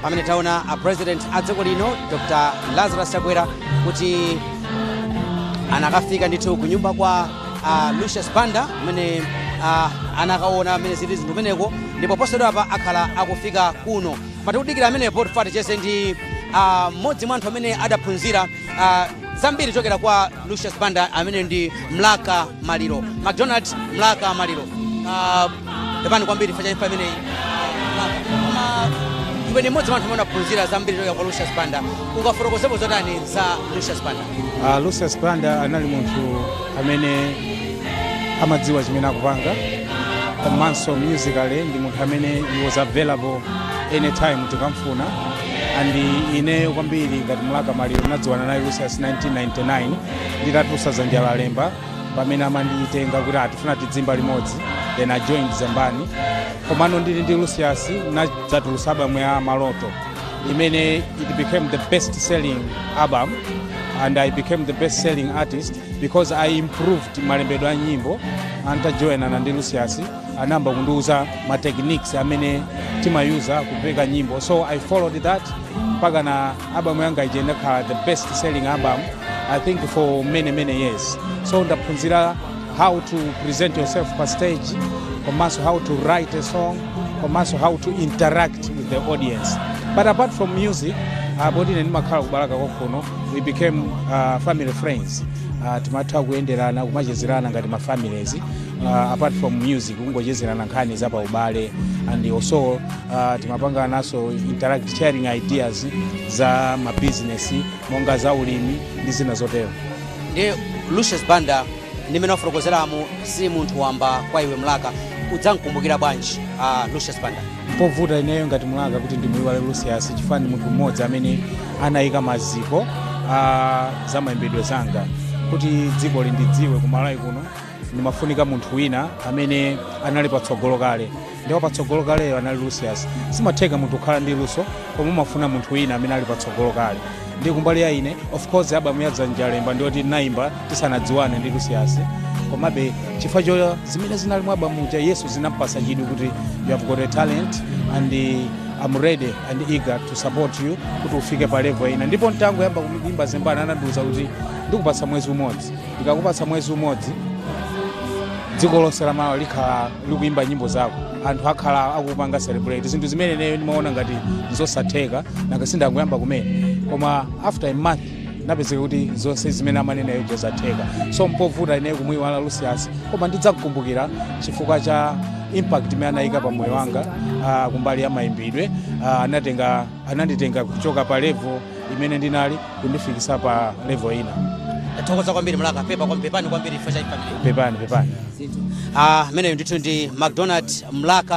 Pamene taona a president adziko lino Dr. Lazarus Chakwera kuti anakafika ndithu kunyumba kwa Lucius Banda mene anakaona mene zili zinthu meneko ndipo posero apa akhala akufika kuno patikudikira amene portfolio chese ndi mmodzi mwa anthu amene adaphunzira zambiri chokera kwa Lucius Banda amene ndi Mlaka Maliro McDonald Mlaka Maliro pepani kwambiri facha amene iwe ni mmodzi mwa anthu amene adaphunzira zambiri chokera kwa Lucius Banda ungafotokozepo zotani za Lucius Banda? Lucius Banda anali munthu amene amadziwa chimene akupanga komanso musically ndi munthu amene he was available anytime tikamfuna and ine kwambiri ngati Mlaka Maliro nadziwana naye Lucius 1999 nditatusa zanjala lemba pamene amanditenga kuti atifuna tidzimba limodzi then I joined Zambani komano ndili ndi Lucius nadzatulusa album ya Maloto imene it became the best selling album and I became the best selling artist because I improved malembedwe a nyimbo antajoyena na ndi Lucius anamba kundiuza ma techniques amene timayuza kupeka nyimbo, so I followed that mpaka na album yanga ijenda khala the best selling album I think for many years. So ndaphunzira how to present yourself per stage, komanso how to write a song, komanso how to interact with the audience. But apart from music, bodine ndimakhala kubalaka kokuno, we became family friends. Timatha kuyenderana kumachezerana ngati ma families. Apart from music, kungochezerana nkhani za pa ubale and also timapanga naso interact sharing ideas za ma business monga za ulimi ndi zina zotero. Ndi Lucius Banda ndimene wafotokozeramu si munthu wamba kwa iwe Mlaka udzankumbukira bwanji Lucius Banda? Povuta ineyo ngati Mlaka kuti ndimuyiwale Lucius chifukwa ndi munthu mmodzi amene anayika maziko za mayembedwe zanga kuti dziko lindidziwe kumalawi kuno ndimafunika munthu wina amene anali patsogolo kale ndipo patsogolo kaleyo anali Lucius. Simatheka munthu kukhala ndi luso koma umafuna munthu wina amene ali patsogolo kale. Ndi kumbali ya ine of course album ya Dzanja Lemba ndiyoti naimba tisanadziwane ndi Lucius komabe chifukwa cho zimene zinali mu album ja Yesu zinampasa chidwi kuti you have got a talent and I'm ready and eager to support you kuti ufike pa level ina. Ndipo ntango yamba kuimba Zembani anandiuza kuti ndikupasa mwezi umodzi, ndikakupasa mwezi umodzi dziko lonse la Malawi likhala likuimba nyimbo zako anthu akhala akupanga celebrate zinthu zimene neyo ndimaona ngati zosatheka nangasindangoyamba kumene koma after a month napezeka kuti zonse zimene amanenayo zosatheka. So mpovuta ineyo kumuyiwala Lucius koma ndidzakukumbukira chifukwa cha impact imene anayika pa moyo wanga kumbali ya mayimbidwe. Ananditenga kuchoka pa level imene ndinali kundifikisa pa level ina. Thokoza kwambiri Mlaka, pepani kwambiri fasha family. Pepani. Mene ndithu ndi McDonald Mlaka.